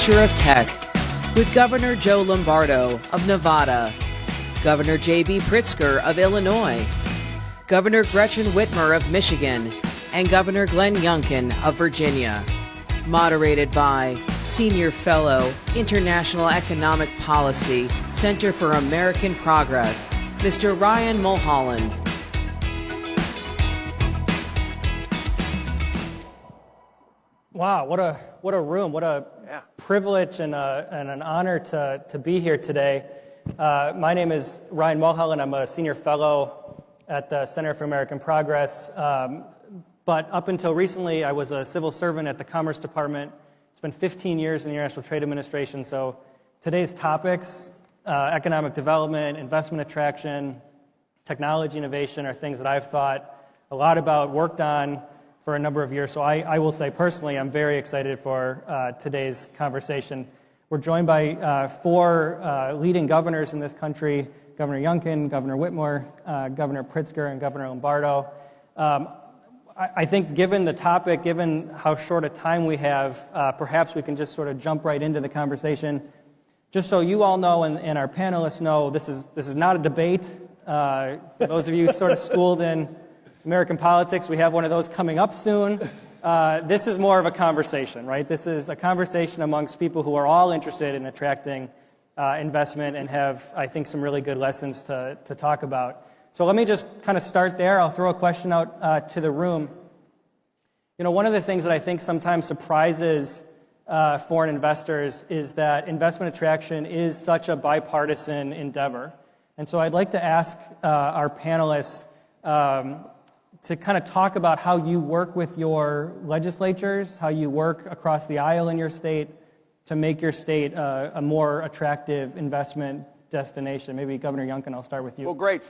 future of tech with Governor Joe Lombardo of Nevada, Governor J.B. Pritzker of Illinois, Governor Gretchen Whitmer of Michigan, and Governor Glenn Youngkin of Virginia. Moderated by Senior Fellow, International Economic Policy, Center for American Progress, Mr. Ryan Mulholland. Wow, what a room, what a privilege and an honor to be here today. My name is Ryan Mulholland. I'm a senior fellow at the Center for American Progress. But up until recently, I was a civil servant at the Commerce Department. It's been 15 years in the International Trade Administration. So today's topics, economic development, investment attraction, technology innovation, are things that I've thought a lot about, worked on for a number of years. So I will say personally, I'm very excited for today's conversation. We're joined by four leading governors in this country: Governor Youngkin, Governor Whitmer, Governor Pritzker, and Governor Lombardo. I think given the topic, given how short a time we have, perhaps we can just sort of jump right into the conversation. Just so you all know and our panelists know, this is not a debate. For those of you sort of schooled in American politics, we have one of those coming up soon. This is more of a conversation, right? This is a conversation amongst people who are all interested in attracting investment and have, I think, some really good lessons to talk about. So let me just kind of start there. I'll throw a question out to the room. You know, one of the things that I think sometimes surprises foreign investors is that investment attraction is such a bipartisan endeavor. And so I'd like to ask our panelists to kind of talk about how you work with your legislatures, how you work across the aisle in your state to make your state a more attractive investment destination. Maybe Governor Youngkin, I'll start with you. Well, great.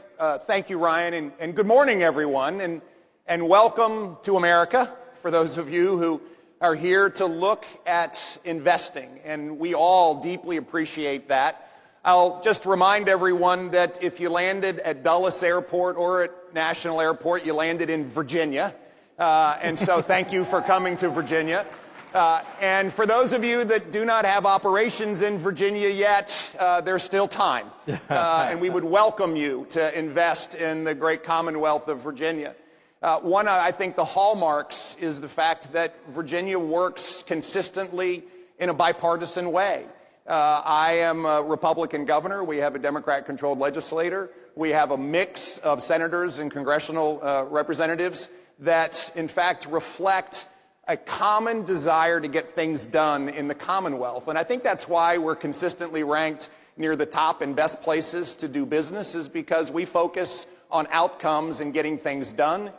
Thank you, Ryan, and good morning, everyone, and welcome to America for those of you who are here to look at investing, and we all deeply appreciate that. I'll just remind everyone that if you landed at Dulles Airport or at National Airport, you landed in Virginia, and so thank you for coming to Virginia. And for those of you that do not have operations in Virginia yet, there's still time. And we would welcome you to invest in the great Commonwealth of Virginia. One, I think the hallmarks is the fact that Virginia works consistently in a bipartisan way. I am a Republican governor. We have a Democrat-controlled legislature. We have a mix of senators and congressional representatives that, in fact, reflect a common desire to get things done in the Commonwealth. And I think that's why we're consistently ranked near the top and best places to do business, is because we focus on outcomes and getting things done.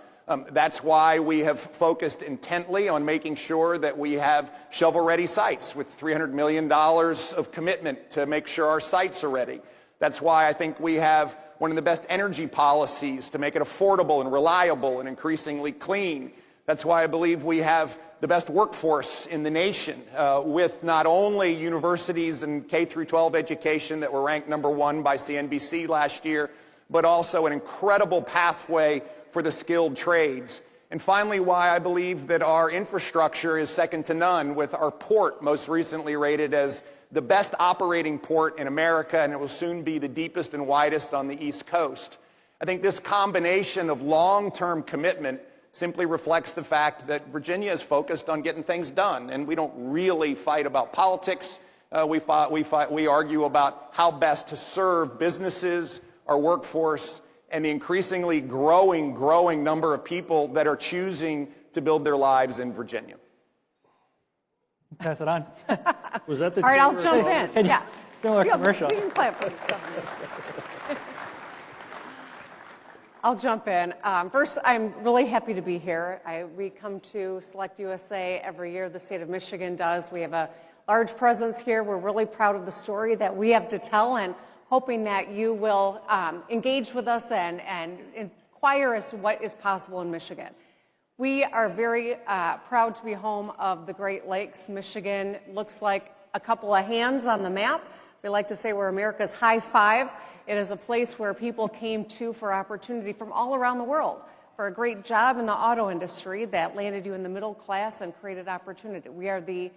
That's why we have focused intently on making sure that we have shovel-ready sites with $300 million of commitment to make sure our sites are ready. That's why I think we have one of the best energy policies to make it affordable and reliable and increasingly clean. That's why I believe we have the best workforce in the nation, with not only universities and K-12 education that were ranked #1 by CNBC last year, but also an incredible pathway for the skilled trades. And finally, why I believe that our infrastructure is second to none, with our port most recently rated as the best operating port in America, and it will soon be the deepest and widest on the East Coast. I think this combination of long-term commitment simply reflects the fact that Virginia is focused on getting things done, and we don't really fight about politics. We argue about how best to serve businesses, our workforce, and the increasingly growing number of people that are choosing to build their lives in Virginia. Pass it on. Was that the All right, I'll jump in. Yeah. Similar commercial. We can clap for this. I'll jump in. First, I'm really happy to be here. We come to Select USA every year. The state of Michigan does. We have a large presence here. We're really proud of the story that we have to tell, and hoping that you will engage with us and inquire as to what is possible in Michigan. We are very proud to be home of the Great Lakes. Michigan looks like a couple of hands on the map. We like to say we're America's high five. It is a place where people came to for opportunity from all around the world, for a great job in the auto industry that landed you in the middle class and created opportunity. We are the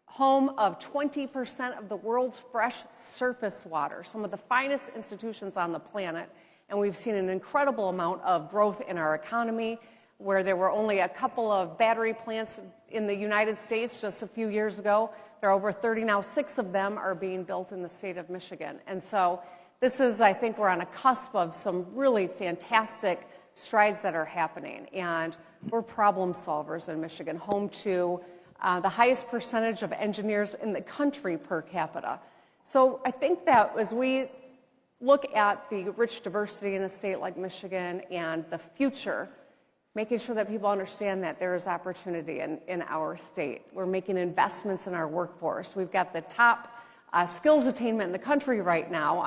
home of 20% of the world's fresh surface water, some of the finest institutions on the planet. And we've seen an incredible amount of growth in our economy, where there were only a couple of battery plants in the United States just a few years ago. There are over 30 now. 6 of them are being built in the state of Michigan. And so this is, I think, we're on a cusp of some really fantastic strides that are happening. And we're problem solvers in Michigan, home to the highest percentage of engineers in the country per capita. So I think that as we look at the rich diversity in a state like Michigan and the future, making sure that people understand that there is opportunity in our state. We're making investments in our workforce. We've got the top skills attainment in the country right now,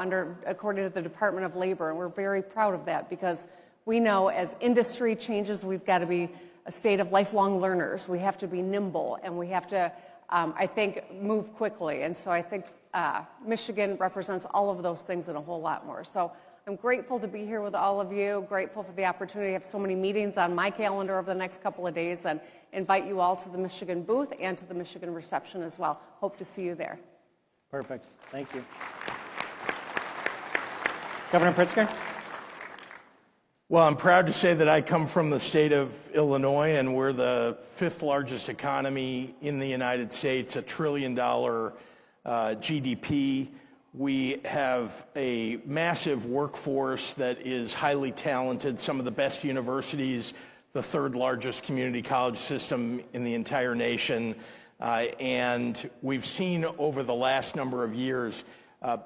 according to the Department of Labor, and we're very proud of that because we know as industry changes, we've got to be a state of lifelong learners. We have to be nimble, and we have to, I think, move quickly. And so I think Michigan represents all of those things and a whole lot more. So I'm grateful to be here with all of you, grateful for the opportunity to have so many meetings on my calendar over the next couple of days, and invite you all to the Michigan booth and to the Michigan reception as well. Hope to see you there. Perfect. Thank you. Governor Pritzker? Well, I'm proud to say that I come from the state of Illinois, and we're the 5th largest economy in the United States, $1 trillion GDP. We have a massive workforce that is highly talented, some of the best universities, the 3rd largest community college system in the entire nation. And we've seen over the last number of years a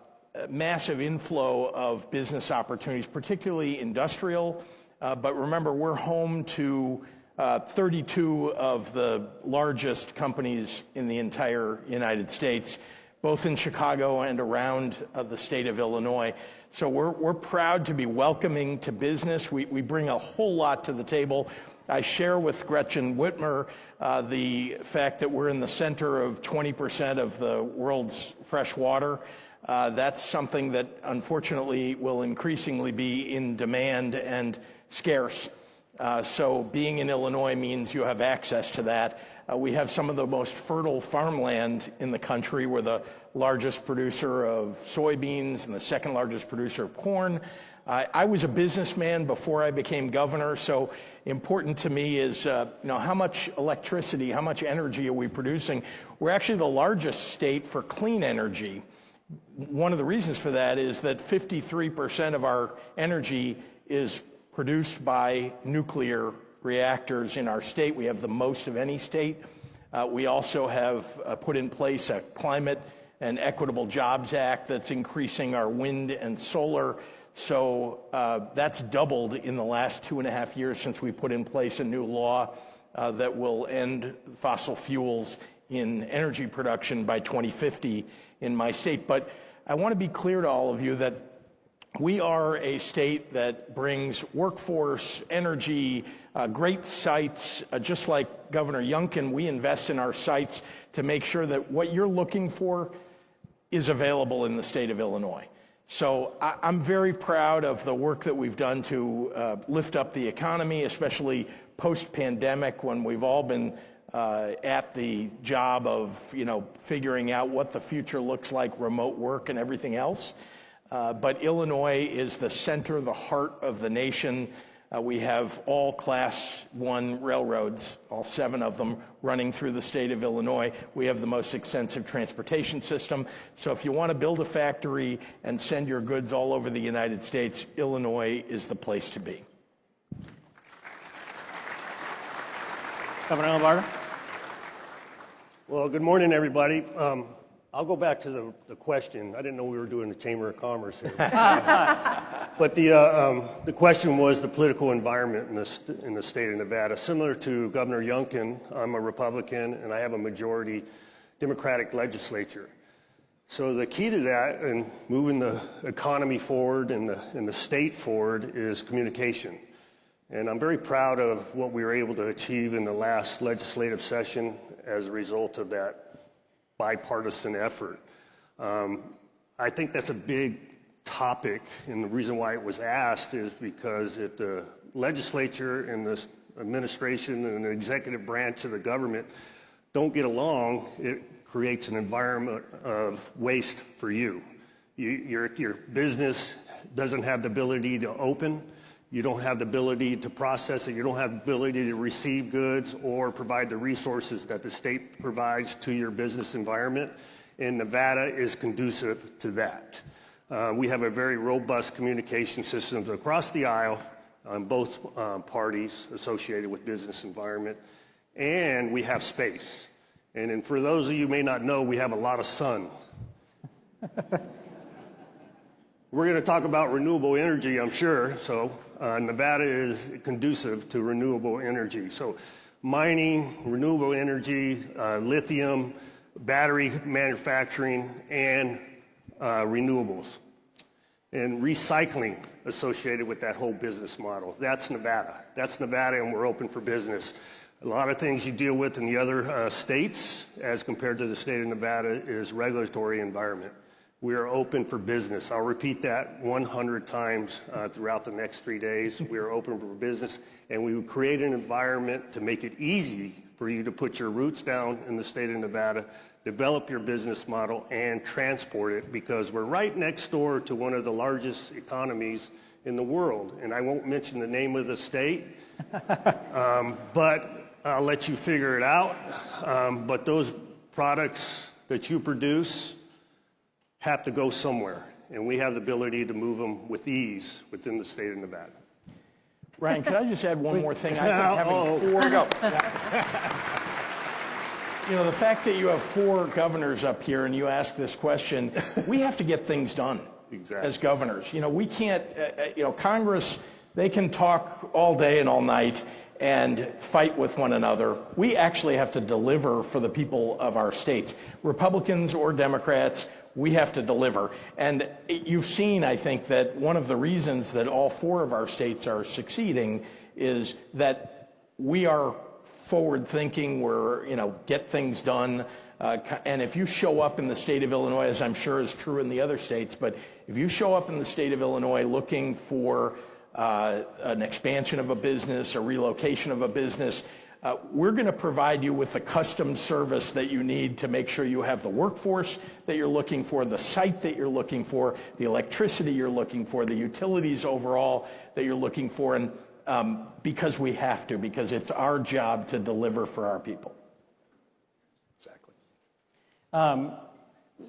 massive inflow of business opportunities, particularly industrial. But remember, we're home to 32 of the largest companies in the entire United States, both in Chicago and around the state of Illinois. So we're proud to be welcoming to business. We bring a whole lot to the table. I share with Gretchen Whitmer the fact that we're in the center of 20% of the world's fresh water. That's something that unfortunately will increasingly be in demand and scarce. So being in Illinois means you have access to that. We have some of the most fertile farmland in the country. We're the largest producer of soybeans and the 2nd largest producer of corn. I was a businessman before I became governor, so important to me is how much electricity, how much energy are we producing? We're actually the largest state for clean energy. One of the reasons for that is that 53% of our energy is produced by nuclear reactors in our state. We have the most of any state. We also have put in place a Climate and Equitable Jobs Act that's increasing our wind and solar. So that's doubled in the last 2.5 years since we put in place a new law that will end fossil fuels in energy production by 2050 in my state. But I want to be clear to all of you that we are a state that brings workforce, energy, great sites. Just like Governor Youngkin, we invest in our sites to make sure that what you're looking for is available in the state of Illinois. So I'm very proud of the work that we've done to lift up the economy, especially post-pandemic, when we've all been at the job of, figuring out what the future looks like, remote work and everything else. But Illinois is the center, the heart of the nation. We have all Class 1 railroads, all 7 of them, running through the state of Illinois. We have the most extensive transportation system. So if you want to build a factory and send your goods all over the United States, Illinois is the place to be. Governor Lombardo? Well, good morning, everybody. I'll go back to the question. I didn't know we were doing the Chamber of Commerce here. But the question was the political environment in the state of Nevada. Similar to Governor Youngkin, I'm a Republican, and I have a majority Democratic legislature. So the key to that and moving the economy forward and the state forward is communication. And I'm very proud of what we were able to achieve in the last legislative session as a result of that bipartisan effort. I think that's a big topic, and the reason why it was asked is because if the legislature and the administration and the executive branch of the government don't get along, it creates an environment of waste for you. Your business doesn't have the ability to open. You don't have the ability to process it. You don't have the ability to receive goods or provide the resources that the state provides to your business environment. And Nevada is conducive to that. We have a very robust communication systems across the aisle on both parties associated with business environment. And we have space. And for those of you who may not know, we have a lot of sun. We're going to talk about renewable energy, I'm sure. So Nevada is conducive to renewable energy. So mining, renewable energy, lithium, battery manufacturing, and renewables. And recycling associated with that whole business model. That's Nevada. That's Nevada, and we're open for business. A lot of things you deal with in the other states as compared to the state of Nevada is regulatory environment. We are open for business. I'll repeat that 100 times throughout the next 3 days. We are open for business, and we will create an environment to make it easy for you to put your roots down in the state of Nevada, develop your business model, and transport it, because we're right next door to one of the largest economies in the world. And I won't mention the name of the state, but I'll let you figure it out. But those products that you produce have to go somewhere, and we have the ability to move them with ease within the state of Nevada. Ryan, could I just add one more thing? I think having four... You know, the fact that you have 4 governors up here and you ask this question, we have to get things done as governors. You know, we can't, Congress, they can talk all day and all night and fight with one another. We actually have to deliver for the people of our states. Republicans or Democrats, we have to deliver. And you've seen, I think, that one of the reasons that all 4 of our states are succeeding is that we are forward-thinking, we're, get things done. And if you show up in the state of Illinois, as I'm sure is true in the other states, but if you show up in the state of Illinois looking for an expansion of a business, a relocation of a business, we're going to provide you with the custom service that you need to make sure you have the workforce that you're looking for, the site that you're looking for, the electricity you're looking for, the utilities overall that you're looking for, and because we have to, because it's our job to deliver for our people. Exactly.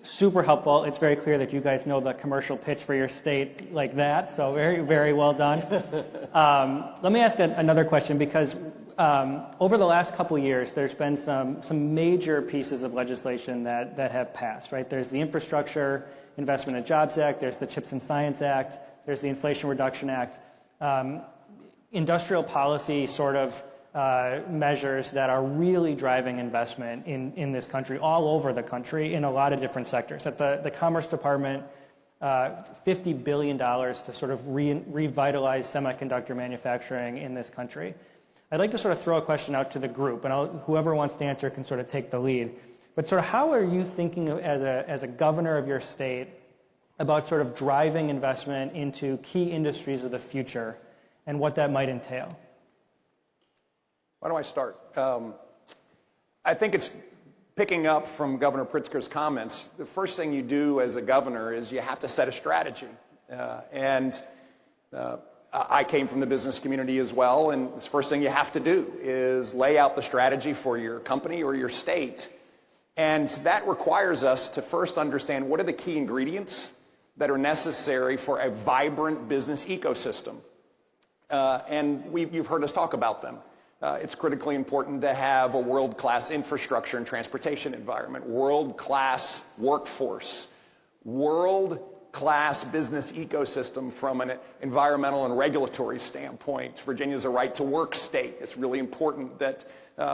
Super helpful. It's very clear that you guys know the commercial pitch for your state like that, so very, very well done. Let me ask another question, because over the last couple of years, there's been some major pieces of legislation that have passed, right? There's the Infrastructure Investment and Jobs Act, there's the CHIPS and Science Act, there's the Inflation Reduction Act. Industrial policy sort of measures that are really driving investment in this country, all over the country, in a lot of different sectors. At the Commerce Department, $50 billion to sort of revitalize semiconductor manufacturing in this country. I'd like to sort of throw a question out to the group, and whoever wants to answer can sort of take the lead. But sort of how are you thinking as a governor of your state about sort of driving investment into key industries of the future and what that might entail? Why don't I start? I think it's picking up from Governor Pritzker's comments. The first thing you do as a governor is you have to set a strategy. I came from the business community as well, and the first thing you have to do is lay out the strategy for your company or your state. And that requires us to first understand what are the key ingredients that are necessary for a vibrant business ecosystem. You've heard us talk about them. It's critically important to have a world-class infrastructure and transportation environment, world-class workforce, world-class business ecosystem from an environmental and regulatory standpoint. Virginia's a right-to-work state. It's really important that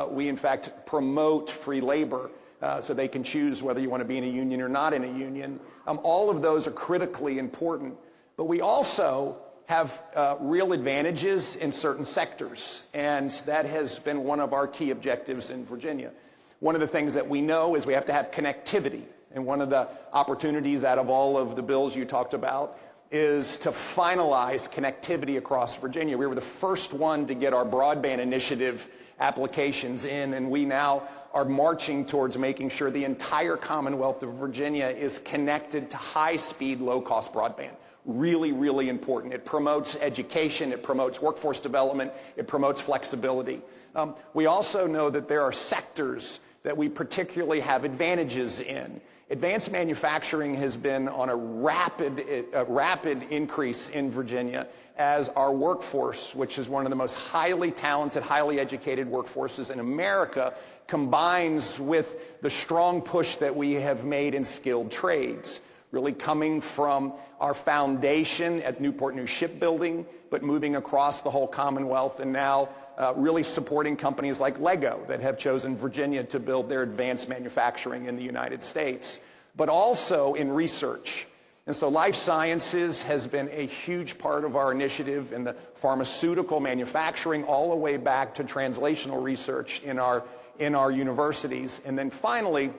we, in fact, promote free labor so they can choose whether you want to be in a union or not in a union. All of those are critically important. But we also have real advantages in certain sectors, and that has been one of our key objectives in Virginia. One of the things that we know is we have to have connectivity, and one of the opportunities out of all of the bills you talked about is to finalize connectivity across Virginia. We were the first one to get our broadband initiative applications in, and we now are marching towards making sure the entire Commonwealth of Virginia is connected to high-speed, low-cost broadband. Really, really important. It promotes education, it promotes workforce development, it promotes flexibility. We also know that there are sectors that we particularly have advantages in. Advanced manufacturing has been on a rapid increase in Virginia as our workforce, which is one of the most highly talented, highly educated workforces in America, combines with the strong push that we have made in skilled trades, really coming from our foundation at Newport News Shipbuilding, but moving across the whole Commonwealth, and now really supporting companies like Lego that have chosen Virginia to build their advanced manufacturing in the United States, but also in research. And so life sciences has been a huge part of our initiative in the pharmaceutical manufacturing, all the way back to translational research in our universities. And then finally,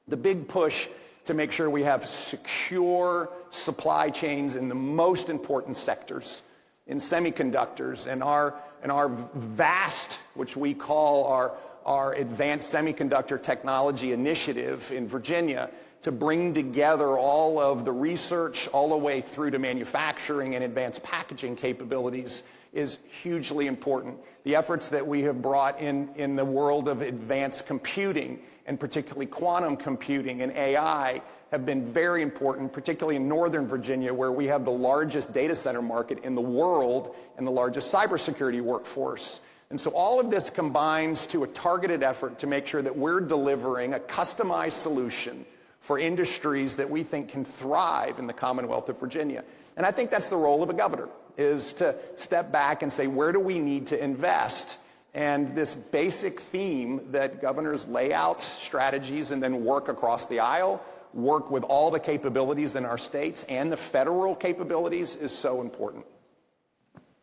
the big push to make sure we have secure supply chains in the most important sectors, in semiconductors, and our vast, which we call our Advanced Semiconductor Technology Initiative in Virginia, to bring together all of the research all the way through to manufacturing and advanced packaging capabilities is hugely important. The efforts that we have brought in the world of advanced computing, and particularly quantum computing and AI, have been very important, particularly in Northern Virginia, where we have the largest data center market in the world and the largest cybersecurity workforce. And so all of this combines to a targeted effort to make sure that we're delivering a customized solution for industries that we think can thrive in the Commonwealth of Virginia. And I think that's the role of a governor, is to step back and say, where do we need to invest? And this basic theme that governors lay out strategies and then work across the aisle, work with all the capabilities in our states and the federal capabilities, is so important.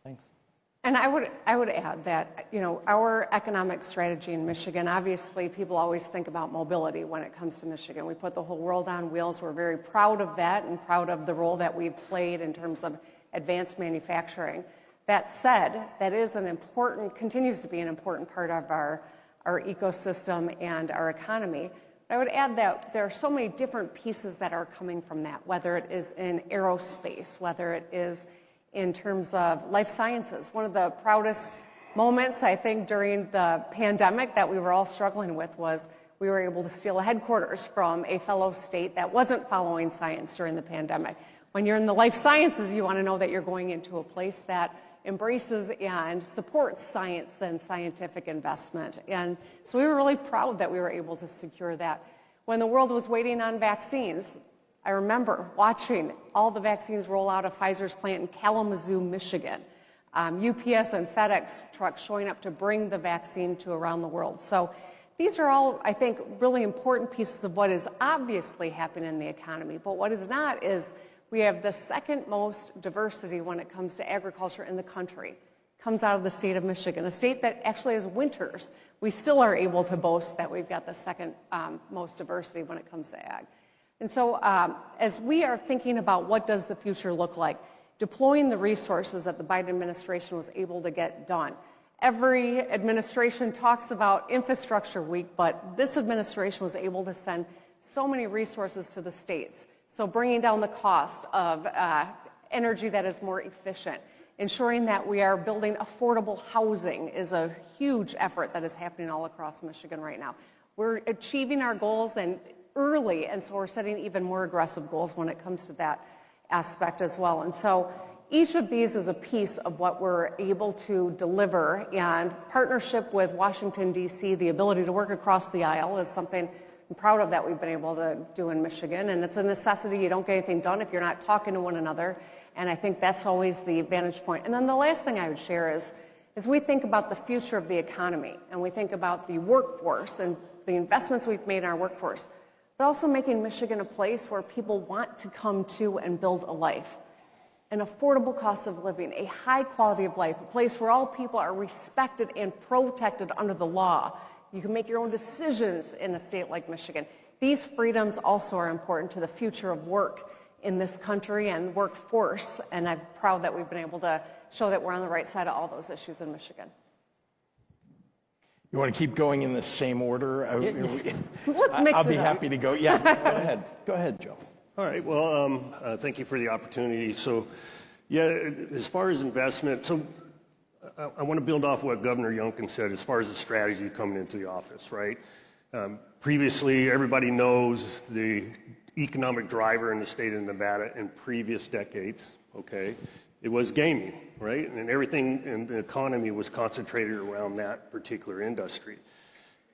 Thanks. And I would add that, our economic strategy in Michigan, obviously people always think about mobility when it comes to Michigan. We put the whole world on wheels. We're very proud of that and proud of the role that we've played in terms of advanced manufacturing. That said, that is continues to be an important part of our ecosystem and our economy. I would add that there are so many different pieces that are coming from that, whether it is in aerospace, whether it is in terms of life sciences. One of the proudest moments, I think, during the pandemic that we were all struggling with was we were able to steal a headquarters from a fellow state that wasn't following science during the pandemic. When you're in the life sciences, you want to know that you're going into a place that embraces and supports science and scientific investment. And so we were really proud that we were able to secure that. When the world was waiting on vaccines, I remember watching all the vaccines roll out of Pfizer's plant in Kalamazoo, Michigan. UPS and FedEx trucks showing up to bring the vaccine to around the world. So these are all, I think, really important pieces of what is obviously happening in the economy. But what is not is we have the second most diversity when it comes to agriculture in the country. Comes out of the state of Michigan, a state that actually has winters. We still are able to boast that we've got the second most diversity when it comes to ag. And so as we are thinking about what does the future look like, deploying the resources that the Biden administration was able to get done. Every administration talks about infrastructure week, but this administration was able to send so many resources to the states. So bringing down the cost of energy that is more efficient, ensuring that we are building affordable housing is a huge effort that is happening all across Michigan right now. We're achieving our goals and early, and so we're setting even more aggressive goals when it comes to that aspect as well. And so each of these is a piece of what we're able to deliver, and partnership with Washington, D.C., the ability to work across the aisle is something I'm proud of that we've been able to do in Michigan, and it's a necessity. You don't get anything done if you're not talking to one another, and I think that's always the vantage point. And then the last thing I would share is we think about the future of the economy, and we think about the workforce and the investments we've made in our workforce, but also making Michigan a place where people want to come to and build a life. An affordable cost of living, a high quality of life, a place where all people are respected and protected under the law. You can make your own decisions in a state like Michigan. These freedoms also are important to the future of work in this country and workforce, and I'm proud that we've been able to show that we're on the right side of all those issues in Michigan. You want to keep going in the same order? Let's mix I'll it be up. happy to go. Yeah, go ahead. Go ahead, Joe. All right. Well, thank you for the opportunity. So, yeah, as far as investment, so I want to build off what Governor Youngkin said as far as the strategy coming into the office, right? Previously, everybody knows the economic driver in the state of Nevada in previous decades, okay? It was gaming, right? And everything in the economy was concentrated around that particular industry.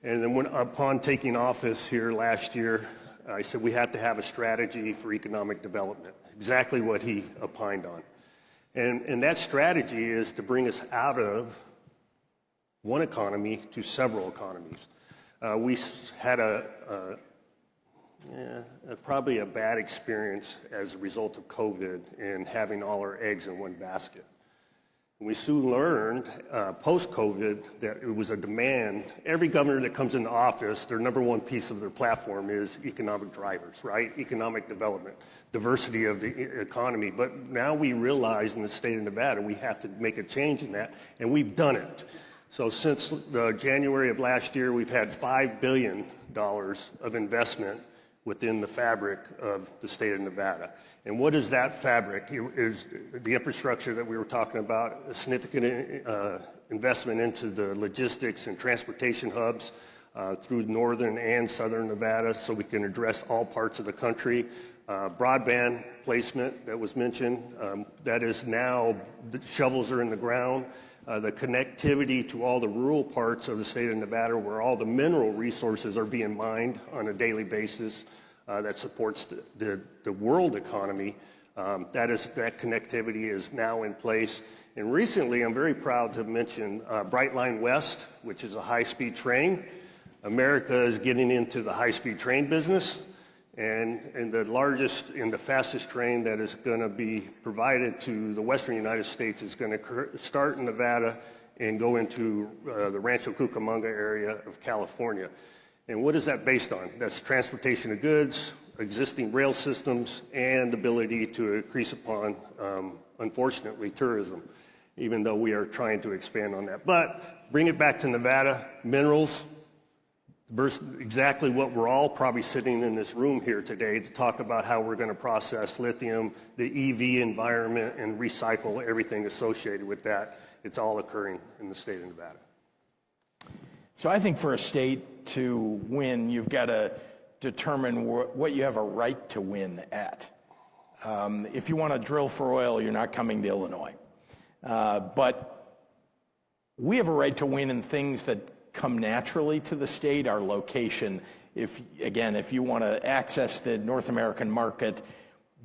And then upon taking office here last year, I said we have to have a strategy for economic development, exactly what he opined on. And that strategy is to bring us out of one economy to several economies. We had probably a bad experience as a result of COVID and having all our eggs in one basket. We soon learned post-COVID that it was a demand. Every governor that comes into office, their number one piece of their platform is economic drivers, right? Economic development, diversity of the economy. But now we realize in the state of Nevada we have to make a change in that, and we've done it. So since January of last year, we've had $5 billion of investment within the fabric of the state of Nevada. And what is that fabric? Is the infrastructure that we were talking about, a significant investment into the logistics and transportation hubs through northern and southern Nevada so we can address all parts of the country. Broadband placement that was mentioned, that is now, the shovels are in the ground. The connectivity to all the rural parts of the state of Nevada where all the mineral resources are being mined on a daily basis that supports the world economy. That connectivity is now in place. And recently, I'm very proud to mention Brightline West, which is a high-speed train. America is getting into the high-speed train business. And the largest and the fastest train that is going to be provided to the western United States is going to start in Nevada and go into the Rancho Cucamonga area of California. And what is that based on? That's transportation of goods, existing rail systems, and ability to increase upon, unfortunately, tourism, even though we are trying to expand on that. But bring it back to Nevada, minerals, exactly what we're all probably sitting in this room here today to talk about how we're going to process lithium, the EV environment, and recycle everything associated with that. It's all occurring in the state of Nevada. So I think for a state to win, you've got to determine what you have a right to win at. If you want to drill for oil, you're not coming to Illinois. But we have a right to win in things that come naturally to the state, our location. If you want to access the North American market,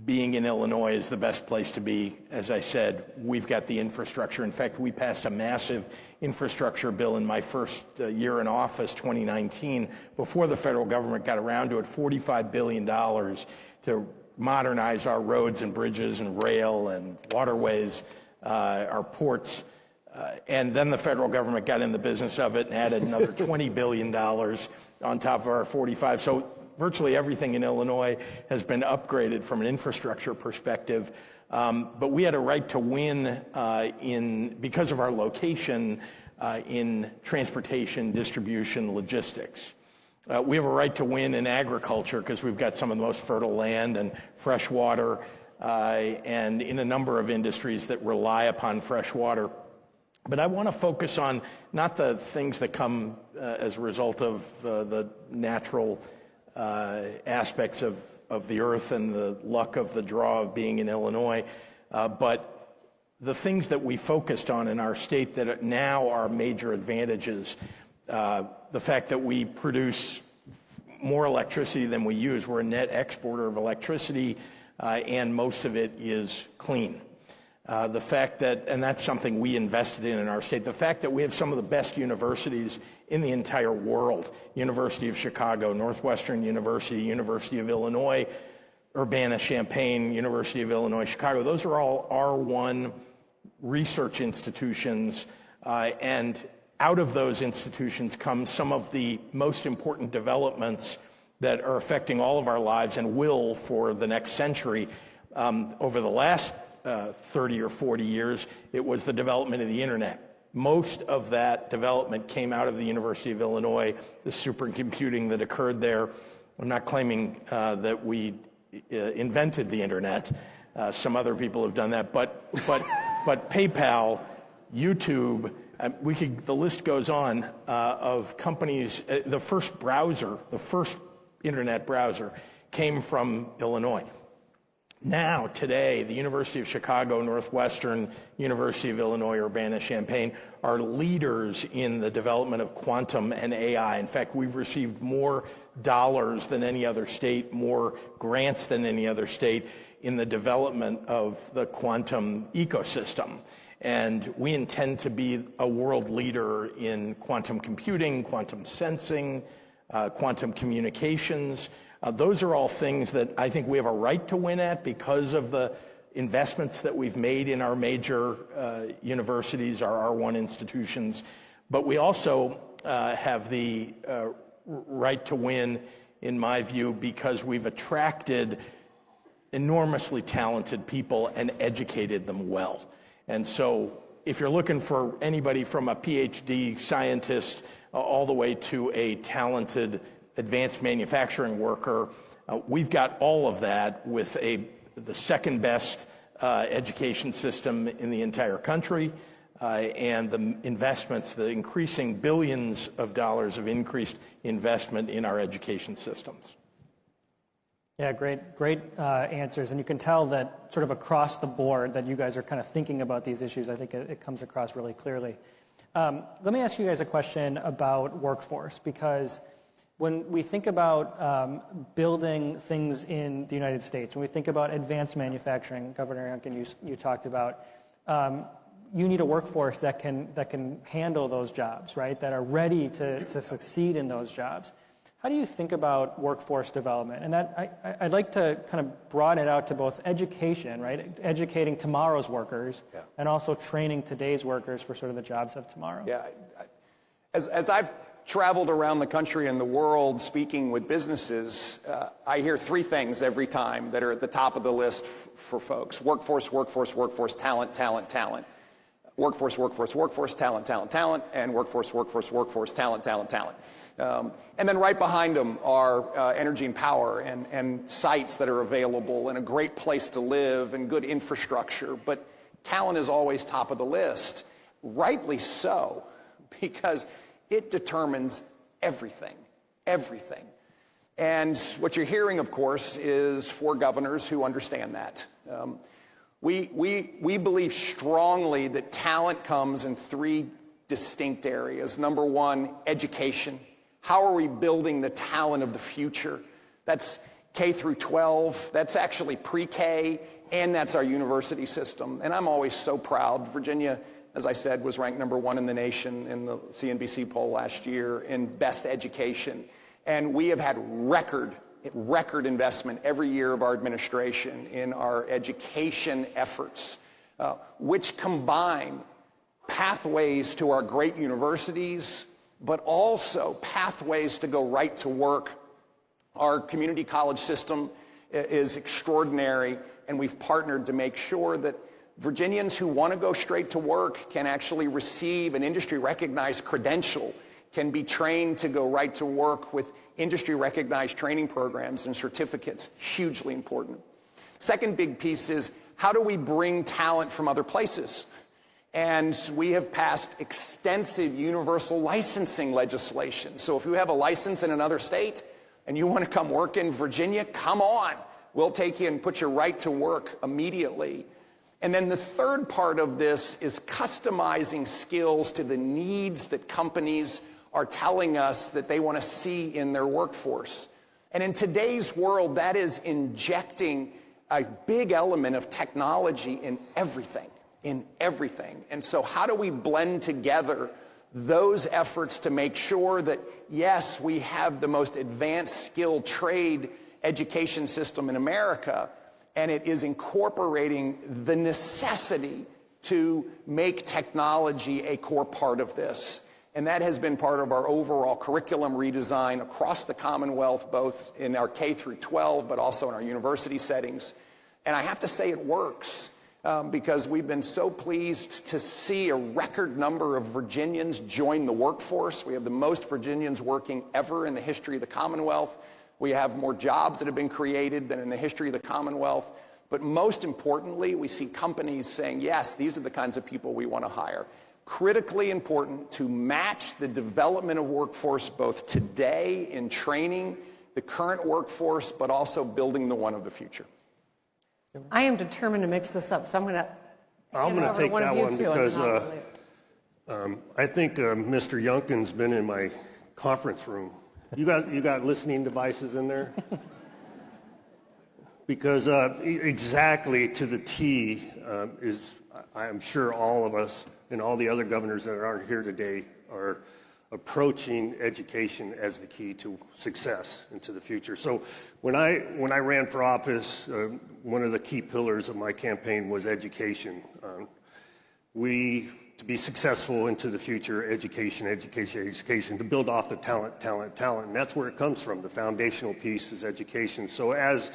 being in Illinois is the best place to be. As I said, we've got the infrastructure. In fact, we passed a massive infrastructure bill in my first year in office, 2019, before the federal government got around to it, $45 billion to modernize our roads and bridges and rail and waterways, our ports. And then the federal government got in the business of it and added another $20 billion on top of our 45. So virtually everything in Illinois has been upgraded from an infrastructure perspective. But we had a right to win because of our location in transportation, distribution, logistics. We have a right to win in agriculture because we've got some of the most fertile land and fresh water and in a number of industries that rely upon fresh water. But I want to focus on not the things that come as a result of the natural aspects of the earth and the luck of the draw of being in Illinois, but the things that we focused on in our state that now are major advantages. The fact that we produce more electricity than we use. We're a net exporter of electricity, and most of it is clean. The fact that, and that's something we invested in our state, the fact that we have some of the best universities in the entire world, University of Chicago, Northwestern University, University of Illinois, Urbana-Champaign, University of Illinois, Chicago, those are all R1 research institutions, and out of those institutions come some of the most important developments that are affecting all of our lives and will for the next century. Over the last 30 or 40 years, it was the development of the internet. Most of that development came out of the University of Illinois, the supercomputing that occurred there. I'm not claiming that we invented the internet. Some other people have done that, but PayPal, YouTube, the list goes on of companies. The first internet browser came from Illinois. Now, today, the University of Chicago, Northwestern, University of Illinois, Urbana-Champaign are leaders in the development of quantum and AI. In fact, we've received more dollars than any other state, more grants than any other state in the development of the quantum ecosystem. And we intend to be a world leader in quantum computing, quantum sensing, quantum communications. Those are all things that I think we have a right to win at because of the investments that we've made in our major universities, our R1 institutions. But we also have the right to win, in my view, because we've attracted enormously talented people and educated them well. And so if you're looking for anybody from a PhD scientist all the way to a talented advanced manufacturing worker, we've got all of that with the second best education system in the entire country, and the investments, the increasing billions of dollars of increased investment in our education systems. Yeah, great answers. And you can tell that sort of across the board that you guys are kind of thinking about these issues. I think it comes across really clearly. Let me ask you guys a question about workforce, because when we think about building things in the United States, when we think about advanced manufacturing, Governor Youngkin, you talked about, you need a workforce that can handle those jobs, right? That are ready to succeed in those jobs. How do you think about workforce development? And that I'd like to kind of broaden it out to both education, right? Educating tomorrow's workers, and also training today's workers for sort of the jobs of tomorrow. Yeah, as I've traveled around the country and the world speaking with businesses, I hear three things every time that are at the top of the list for folks: workforce, workforce, workforce, talent, talent, talent. Workforce, workforce, workforce, talent, talent, talent, and workforce, workforce, workforce, talent, talent, talent. And then right behind them are energy and power and sites that are available and a great place to live and good infrastructure. But talent is always top of the list, rightly so, because it determines everything, everything. And what you're hearing, of course, is 4 governors who understand that. We believe strongly that talent comes in 3 distinct areas. Number 1, education. How are we building the talent of the future? That's K through 12. That's actually pre-K, and that's our university system. And I'm always so proud. Virginia, as I said, was ranked number 1 in the nation in the CNBC poll last year in best education. And we have had record investment every year of our administration in our education efforts, which combine pathways to our great universities, but also pathways to go right to work. Our community college system is extraordinary, and we've partnered to make sure that Virginians who want to go straight to work can actually receive an industry-recognized credential, can be trained to go right to work with industry-recognized training programs and certificates. Hugely important. Second big piece is, how do we bring talent from other places? And we have passed extensive universal licensing legislation. So if you have a license in another state and you want to come work in Virginia, come on. We'll take you and put you right to work immediately. And then the third part of this is customizing skills to the needs that companies are telling us that they want to see in their workforce. And in today's world, that is injecting a big element of technology in everything. And so how do we blend together those efforts to make sure that, yes, we have the most advanced skilled trade education system in America, and it is incorporating the necessity to make technology a core part of this. And that has been part of our overall curriculum redesign across the Commonwealth, both in our K through 12, but also in our university settings. And I have to say it works because we've been so pleased to see a record number of Virginians join the workforce. We have the most Virginians working ever in the history of the Commonwealth. We have more jobs that have been created than in the history of the Commonwealth. But most importantly, we see companies saying, yes, these are the kinds of people we want to hire. Critically important to match the development of workforce both today in training the current workforce, but also building the one of the future. I am determined to mix this up, so I'm going to take that one because I think Mr. Youngkin's been in my conference room. You got listening devices in there? Because exactly to the T is, I'm sure all of us and all the other governors that aren't here today are approaching education as the key to success into the future. So when I ran for office, one of the key pillars of my campaign was education. To be successful into the future, education, to build off the talent. And that's where it comes from. The foundational piece is education. So as,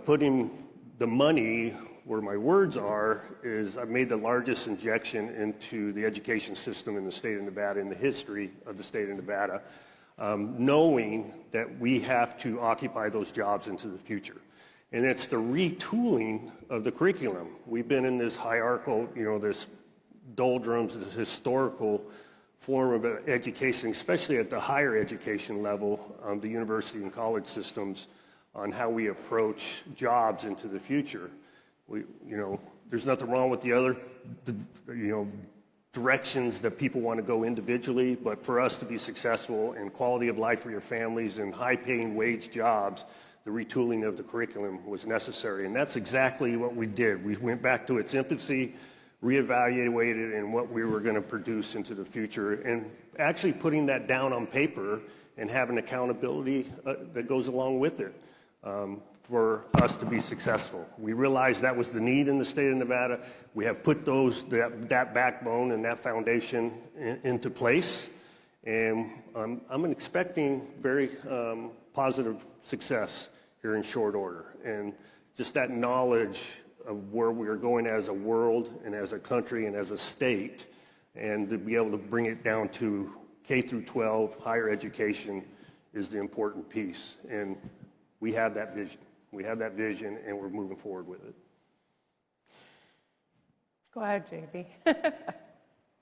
putting the money where my words are is I've made the largest injection into the education system in the state of Nevada, in the history of the state of Nevada, knowing that we have to occupy those jobs into the future. And it's the retooling of the curriculum. We've been in this hierarchical, this doldrums, this historical form of education, especially at the higher education level, the university and college systems, on how we approach jobs into the future. There's nothing wrong with the other, directions that people want to go individually, but for us to be successful in quality of life for your families and high-paying wage jobs, the retooling of the curriculum was necessary, and that's exactly what we did. We went back to its infancy, reevaluated and what we were going to produce into the future, and actually putting that down on paper and having accountability that goes along with it. For us to be successful. We realized that was the need in the state of Nevada. We have put that backbone and that foundation into place, and I'm expecting very positive success here in short order. And just that knowledge of where we are going as a world and as a country and as a state, and to be able to bring it down to K through 12, higher education, is the important piece. And we have that vision. We have that vision, and we're moving forward with it. Go ahead,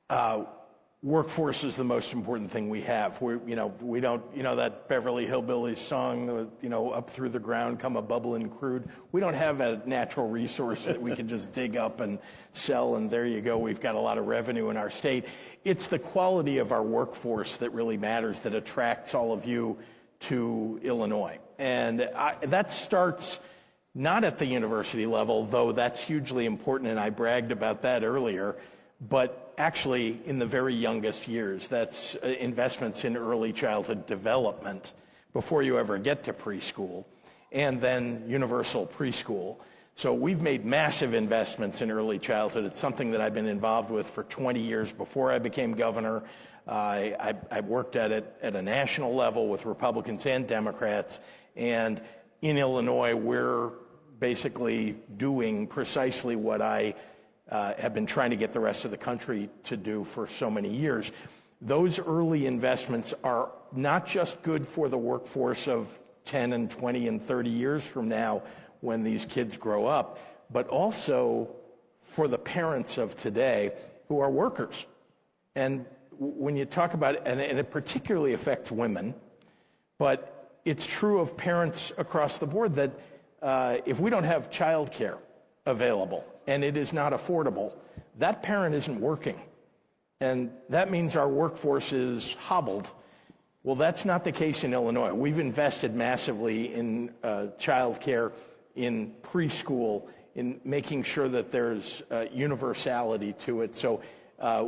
JB. Workforce is the most important thing we have. We don't, that Beverly Hillbillies song, up through the ground come a bubbling crude. We don't have a natural resource that we can just dig up and sell, and there you go. We've got a lot of revenue in our state. It's the quality of our workforce that really matters, that attracts all of you to Illinois. And that starts not at the university level, though that's hugely important, and I bragged about that earlier, but actually in the very youngest years. That's investments in early childhood development before you ever get to preschool, and then universal preschool. So we've made massive investments in early childhood. It's something that I've been involved with for 20 years before I became governor. I worked at it at a national level with Republicans and Democrats, and in Illinois, we're basically doing precisely what I have been trying to get the rest of the country to do for so many years. Those early investments are not just good for the workforce of 10 and 20 and 30 years from now when these kids grow up, but also for the parents of today who are workers. And when you talk about it, and it particularly affects women, but it's true of parents across the board that if we don't have childcare available and it is not affordable, that parent isn't working. And that means our workforce is hobbled. Well, that's not the case in Illinois. We've invested massively in childcare, in preschool, in making sure that there's universality to it. So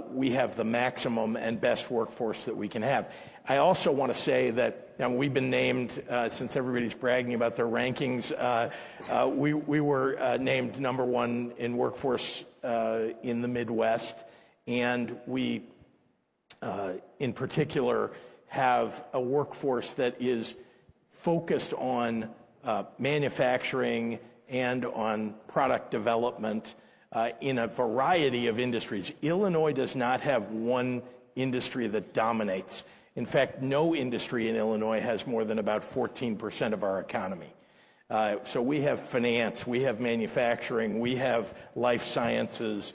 we have the maximum and best workforce that we can have. I also want to say that we've been named, since everybody's bragging about their rankings, we were named number one in workforce in the Midwest, and we in particular, have a workforce that is focused on manufacturing and on product development in a variety of industries. Illinois does not have one industry that dominates. In fact, no industry in Illinois has more than about 14% of our economy. So we have finance, we have manufacturing, we have life sciences,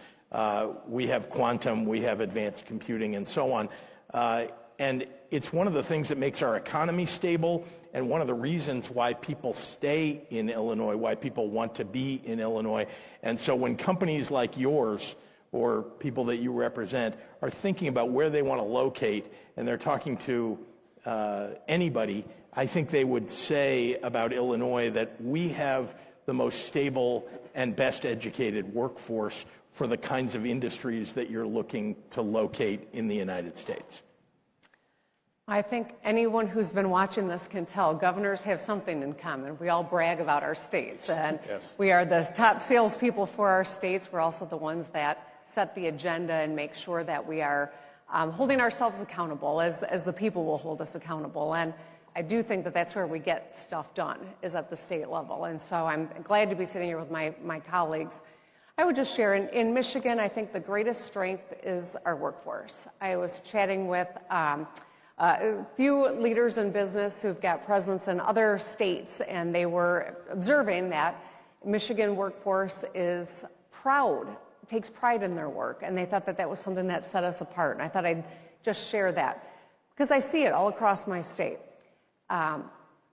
we have quantum, we have advanced computing, and so on. And it's one of the things that makes our economy stable, and one of the reasons why people stay in Illinois, why people want to be in Illinois. And so when companies like yours or people that you represent are thinking about where they want to locate, and they're talking to anybody, I think they would say about Illinois that we have the most stable and best educated workforce for the kinds of industries that you're looking to locate in the United States. I think anyone who's been watching this can tell governors have something in common. We all brag about our states, and we are the top salespeople for our states. We're also the ones that set the agenda and make sure that we are holding ourselves accountable as the people will hold us accountable. And I do think that that's where we get stuff done, is at the state level. And so I'm glad to be sitting here with my colleagues. I would just share, in Michigan, I think the greatest strength is our workforce. I was chatting with a few leaders in business who've got presence in other states, and they were observing that Michigan workforce is proud, takes pride in their work, and they thought that that was something that set us apart. And I thought I'd just share that because I see it all across my state.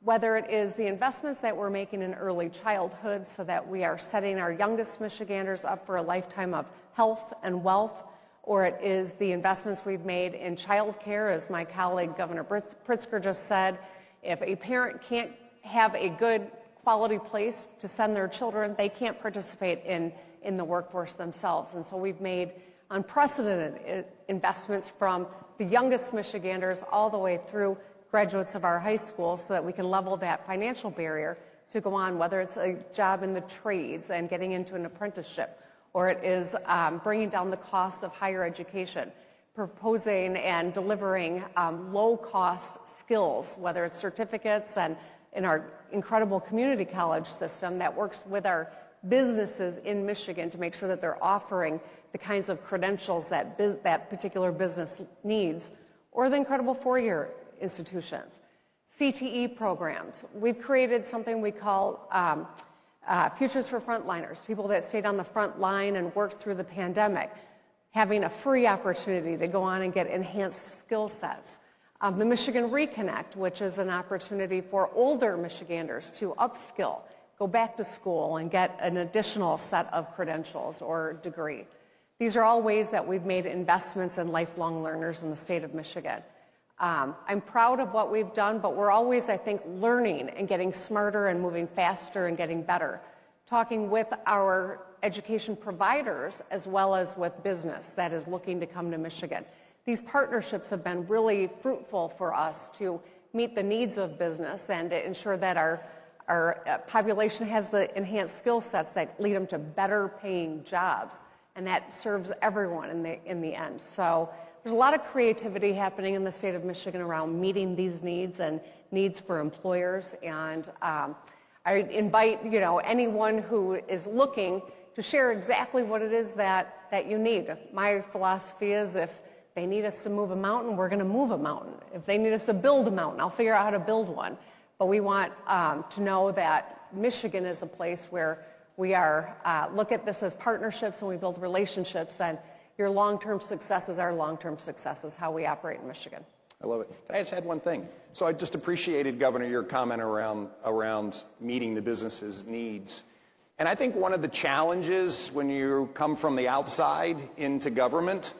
Whether it is the investments that we're making in early childhood so that we are setting our youngest Michiganders up for a lifetime of health and wealth, or it is the investments we've made in child care, as my colleague Governor Pritzker just said. If a parent can't have a good quality place to send their children, they can't participate in the workforce themselves. And so we've made unprecedented investments from the youngest Michiganders all the way through graduates of our high school so that we can level that financial barrier to go on, whether it's a job in the trades and getting into an apprenticeship, or it is bringing down the cost of higher education, proposing and delivering low-cost skills, whether it's certificates and in our incredible community college system that works with our businesses in Michigan to make sure that they're offering the kinds of credentials that that particular business needs, or the incredible four-year institutions. CTE programs. We've created something we call Futures for Frontliners, people that stayed on the front line and worked through the pandemic, having a free opportunity to go on and get enhanced skill sets. The Michigan Reconnect, which is an opportunity for older Michiganders to upskill, go back to school and get an additional set of credentials or degree. These are all ways that we've made investments in lifelong learners in the state of Michigan. I'm proud of what we've done, but we're always, I think, learning and getting smarter and moving faster and getting better. Talking with our education providers as well as with business that is looking to come to Michigan. These partnerships have been really fruitful for us to meet the needs of business and to ensure that our population has the enhanced skill sets that lead them to better paying jobs, and that serves everyone in the end. So there's a lot of creativity happening in the state of Michigan around meeting these needs and needs for employers, and I invite anyone who is looking to share exactly what it is that you need. My philosophy is if they need us to move a mountain, we're going to move a mountain. If they need us to build a mountain, I'll figure out how to build one. But we want to know that Michigan is a place where we are look at this as partnerships and we build relationships, and your long-term success is our long-term success, is how we operate in Michigan. I love it. Can I just add one thing? So I just appreciated, Governor, your comment around meeting the business's needs. And I think one of the challenges when you come from the outside into government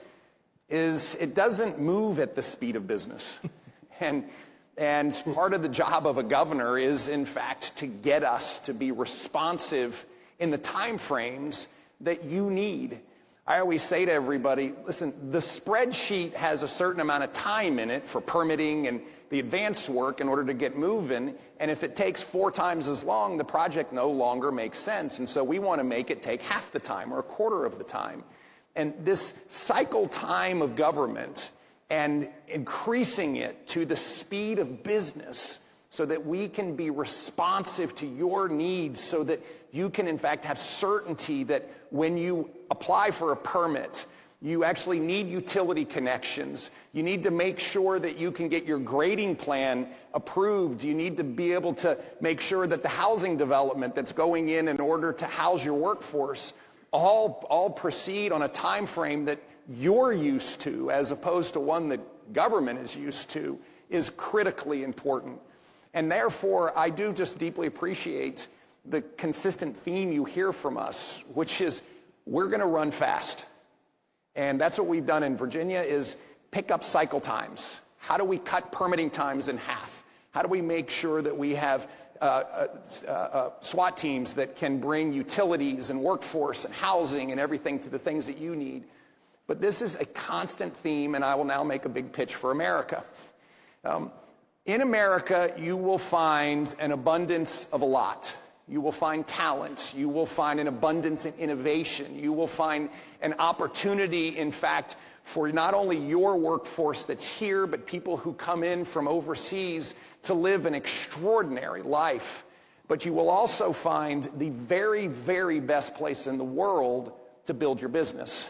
is it doesn't move at the speed of business. And part of the job of a governor is, in fact, to get us to be responsive in the time frames that you need. I always say to everybody, listen, the spreadsheet has a certain amount of time in it for permitting and the advanced work in order to get moving, and if it takes 4 times as long, the project no longer makes sense. And so we want to make it take half the time or a quarter of the time. And this cycle time of government and increasing it to the speed of business so that we can be responsive to your needs, so that you can in fact have certainty that when you apply for a permit, you actually need utility connections. You need to make sure that you can get your grading plan approved. You need to be able to make sure that the housing development that's going in order to house your workforce all proceed on a time frame that you're used to, as opposed to one that government is used to, is critically important. And therefore, I do just deeply appreciate the consistent theme you hear from us, which is we're going to run fast. And that's what we've done in Virginia, is pick up cycle times. How do we cut permitting times in half? How do we make sure that we have SWAT teams that can bring utilities and workforce and housing and everything to the things that you need? But this is a constant theme, and I will now make a big pitch for America. In America, you will find an abundance of a lot. You will find talent. You will find an abundance in innovation. You will find an opportunity, in fact, for not only your workforce that's here, but people who come in from overseas to live an extraordinary life. But you will also find the very, very best place in the world to build your business.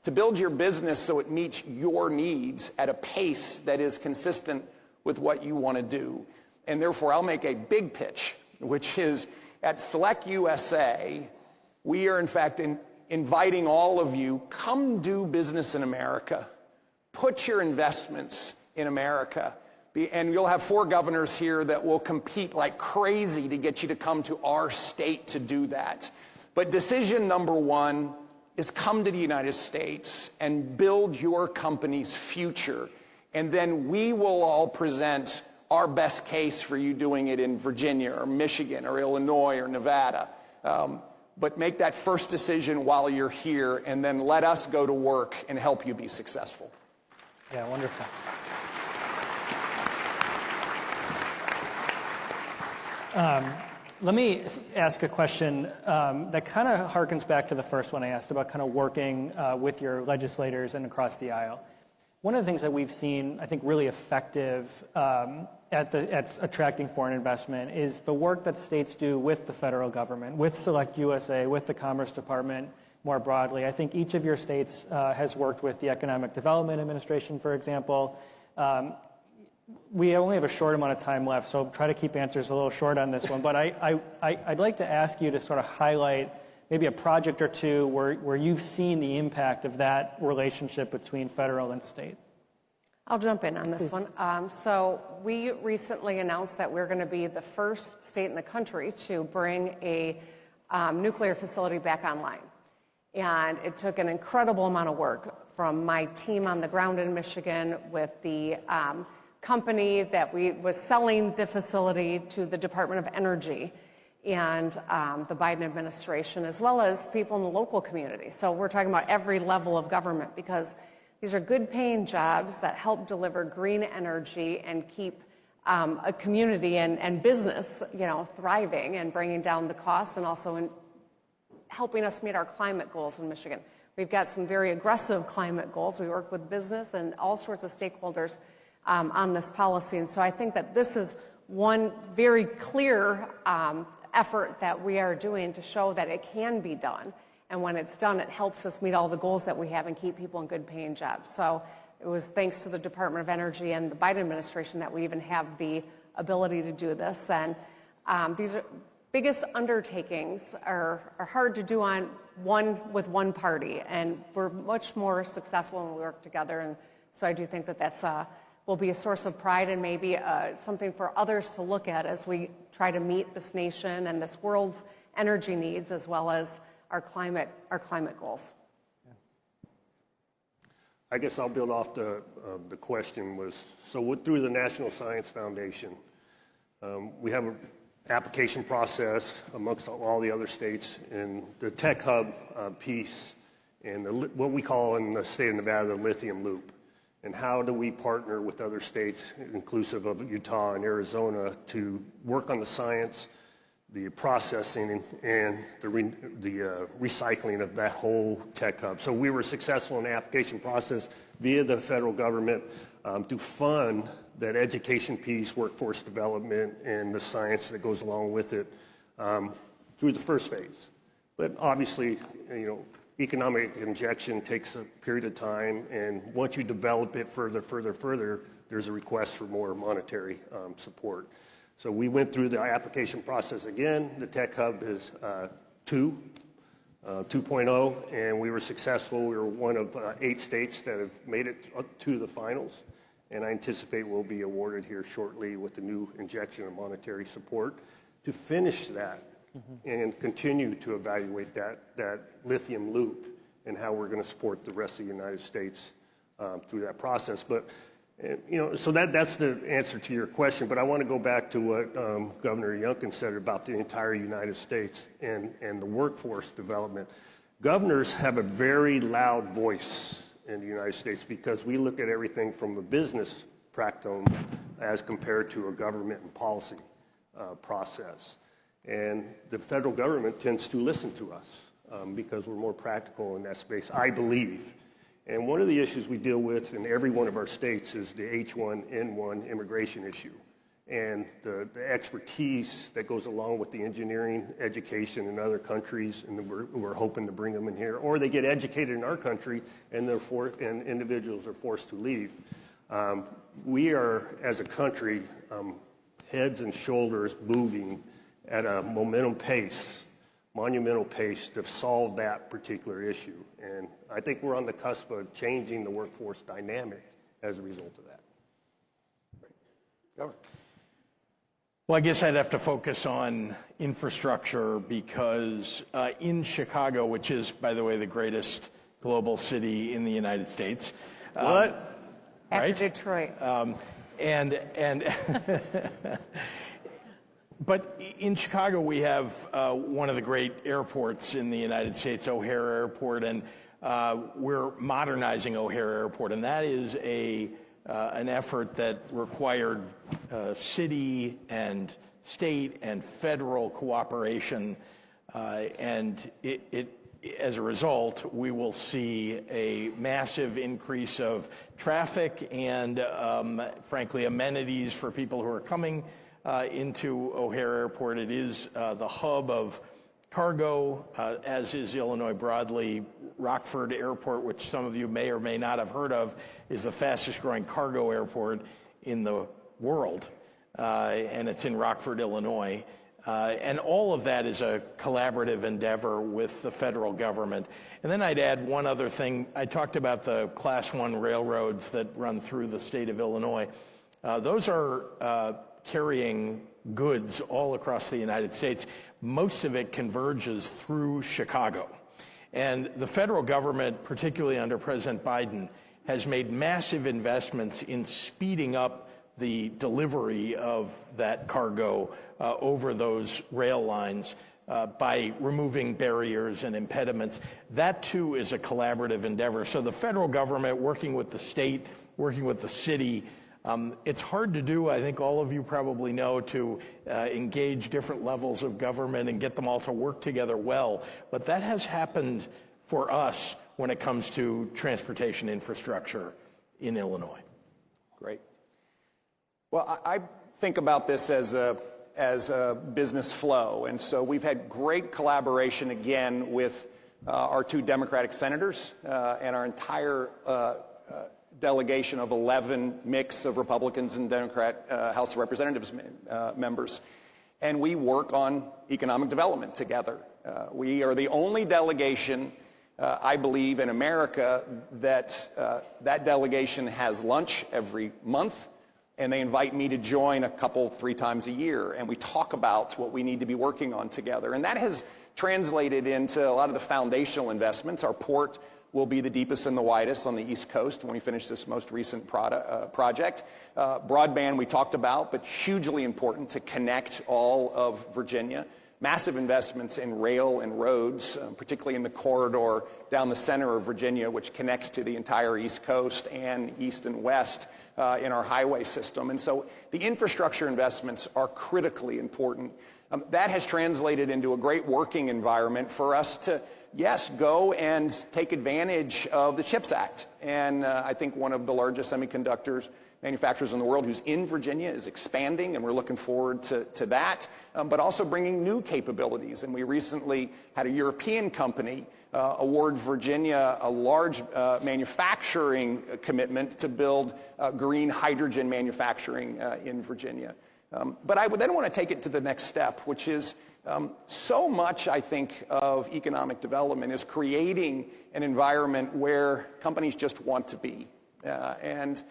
To build your business so it meets your needs at a pace that is consistent with what you want to do. And therefore, I'll make a big pitch, which is, at Select USA, we are in fact inviting all of you, come do business in America. Put your investments in America. And you'll have 4 governors here that will compete like crazy to get you to come to our state to do that. But decision number 1 is come to the United States and build your company's future. And then we will all present our best case for you doing it in Virginia or Michigan or Illinois or Nevada. But make that first decision while you're here, and then let us go to work and help you be successful. Yeah, wonderful. Let me ask a question that kind of harkens back to the first one I asked about kind of working with your legislators and across the aisle. One of the things that we've seen, I think, really effective at attracting foreign investment is the work that states do with the federal government, with Select USA, with the Commerce Department more broadly. I think each of your states has worked with the Economic Development Administration, for example. We only have a short amount of time left, so I'll try to keep answers a little short on this one. But I'd like to ask you to sort of highlight maybe a project or two where you've seen the impact of that relationship between federal and state. I'll jump in on this one. So we recently announced that we're going to be the first state in the country to bring a nuclear facility back online. And it took an incredible amount of work from my team on the ground in Michigan with the company that was selling the facility to the Department of Energy and the Biden administration, as well as people in the local community. So we're talking about every level of government, because these are good-paying jobs that help deliver green energy and keep a community and business, thriving and bringing down the costs, and also in helping us meet our climate goals in Michigan. We've got some very aggressive climate goals. We work with business and all sorts of stakeholders on this policy, and so I think that this is one very clear effort that we are doing to show that it can be done. And when it's done, it helps us meet all the goals that we have and keep people in good paying jobs. So it was thanks to the Department of Energy and the Biden administration that we even have the ability to do this. And these biggest undertakings are hard to do with one party. And we're much more successful when we work together. And so I do think that that's will be a source of pride and maybe something for others to look at as we try to meet this nation and this world's energy needs, as well as our climate goals. I guess I'll build off the question through the National Science Foundation, we have an application process amongst all the other states, and the Tech Hub piece, and what we call in the state of Nevada the lithium loop. And how do we partner with other states, inclusive of Utah and Arizona, to work on the science, the processing and the recycling of that whole tech hub. So we were successful in the application process via the federal government to fund that education piece, workforce development, and the science that goes along with it through the first phase. But obviously, economic injection takes a period of time, and once you develop it further, there's a request for more monetary support. So we went through the application process again. The Tech Hub is 2.0, and we were successful. We were one of 8 states that have made it up to the finals, and I anticipate we'll be awarded here shortly with the new injection of monetary support to finish that and continue to evaluate that lithium loop and how we're going to support the rest of the United States through that process. But so that's the answer to your question. But I want to go back to what Governor Youngkin said about the entire United States and the workforce development. Governors have a very loud voice in the United States because we look at everything from a business practice as compared to a government and policy process. And the federal government tends to listen to us because we're more practical in that space, I believe. And one of the issues we deal with in every one of our states is the H1N1 immigration issue and the expertise that goes along with the engineering education in other countries, and we're hoping to bring them in here. Or they get educated in our country and individuals are forced to leave. We are, as a country, heads and shoulders moving at a monumental pace to solve that particular issue. And I think we're on the cusp of changing the workforce dynamic as a result of that. Governor. Well, I guess I'd have to focus on infrastructure because in Chicago, which is, by the way, the greatest global city in the United States. After right? Detroit. But in Chicago, we have one of the great airports in the United States, O'Hare Airport, and we're modernizing O'Hare Airport, and that is an effort that required city and state and federal cooperation, and as a result, we will see a massive increase of traffic and, frankly, amenities for people who are coming into O'Hare Airport. It is the hub of cargo, as is Illinois broadly. Rockford Airport, which some of you may or may not have heard of, is the fastest growing cargo airport in the world, and it's in Rockford, Illinois. And all of that is a collaborative endeavor with the federal government. And then I'd add one other thing. I talked about the Class 1 railroads that run through the state of Illinois. Those are carrying goods all across the United States. Most of it converges through Chicago. And the federal government, particularly under President Biden, has made massive investments in speeding up the delivery of that cargo over those rail lines by removing barriers and impediments. That, too, is a collaborative endeavor. So the federal government, working with the state, working with the city, it's hard to do, I think all of you probably know, to engage different levels of government and get them all to work together well. But that has happened for us when it comes to transportation infrastructure in Illinois. Great. Well, I think about this as a business flow. And so we've had great collaboration again with our 2 Democratic senators and our entire delegation of 11 mix of Republicans and Democrat House of Representatives members. And we work on economic development together. We are the only delegation, I believe, in America that delegation has lunch every month, and they invite me to join 3 times a year, and we talk about what we need to be working on together. And that has translated into a lot of the foundational investments. Our port will be the deepest and the widest on the East Coast when we finish this most recent project. Broadband we talked about, but hugely important to connect all of Virginia. Massive investments in rail and roads, particularly in the corridor down the center of Virginia, which connects to the entire East Coast and East and West in our highway system. And so the infrastructure investments are critically important. That has translated into a great working environment for us to, yes, go and take advantage of the CHIPS Act. And I think one of the largest semiconductors manufacturers in the world who's in Virginia is expanding, and we're looking forward to that, but also bringing new capabilities. And we recently had a European company award Virginia a large manufacturing commitment to build green hydrogen manufacturing in Virginia. But I would then want to take it to the next step, which is so much, I think, of economic development is creating an environment where companies just want to be. And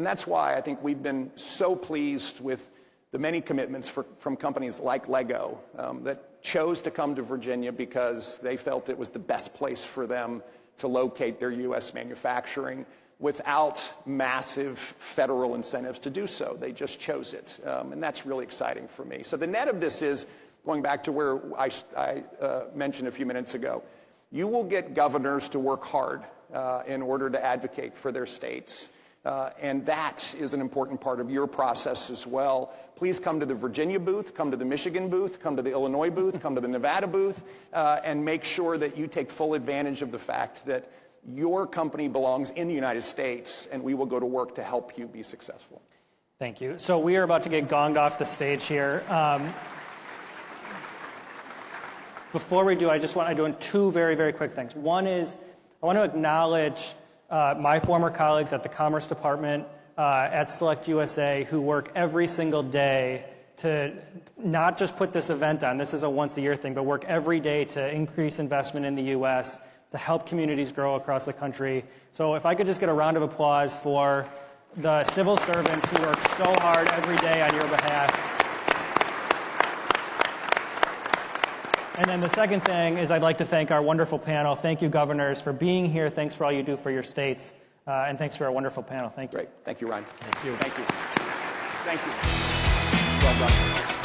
that's why I think we've been so pleased with the many commitments from companies like Lego that chose to come to Virginia because they felt it was the best place for them to locate their U.S. manufacturing without massive federal incentives to do so. They just chose it, and that's really exciting for me. So the net of this is, going back to where I mentioned a few minutes ago, you will get governors to work hard in order to advocate for their states. And that is an important part of your process as well. Please come to the Virginia booth, come to the Michigan booth, come to the Illinois booth, come to the Nevada booth, and make sure that you take full advantage of the fact that your company belongs in the United States, and we will go to work to help you be successful. Thank you. So we are about to get gonged off the stage here. Before we do, I do two very, very quick things. One is I want to acknowledge my former colleagues at the Commerce Department, at Select USA, who work every single day to not just put this event on, this is a once-a-year thing, but work every day to increase investment in the U.S., to help communities grow across the country. So if I could just get a round of applause for the civil servants who work so hard every day on your behalf. And then the second thing is I'd like to thank our wonderful panel. Thank you, governors, for being here. Thanks for all you do for your states. And thanks for our wonderful panel. Thank you. Great. Thank you, Ryan. Thank you. Thank you. Thank you. Well done.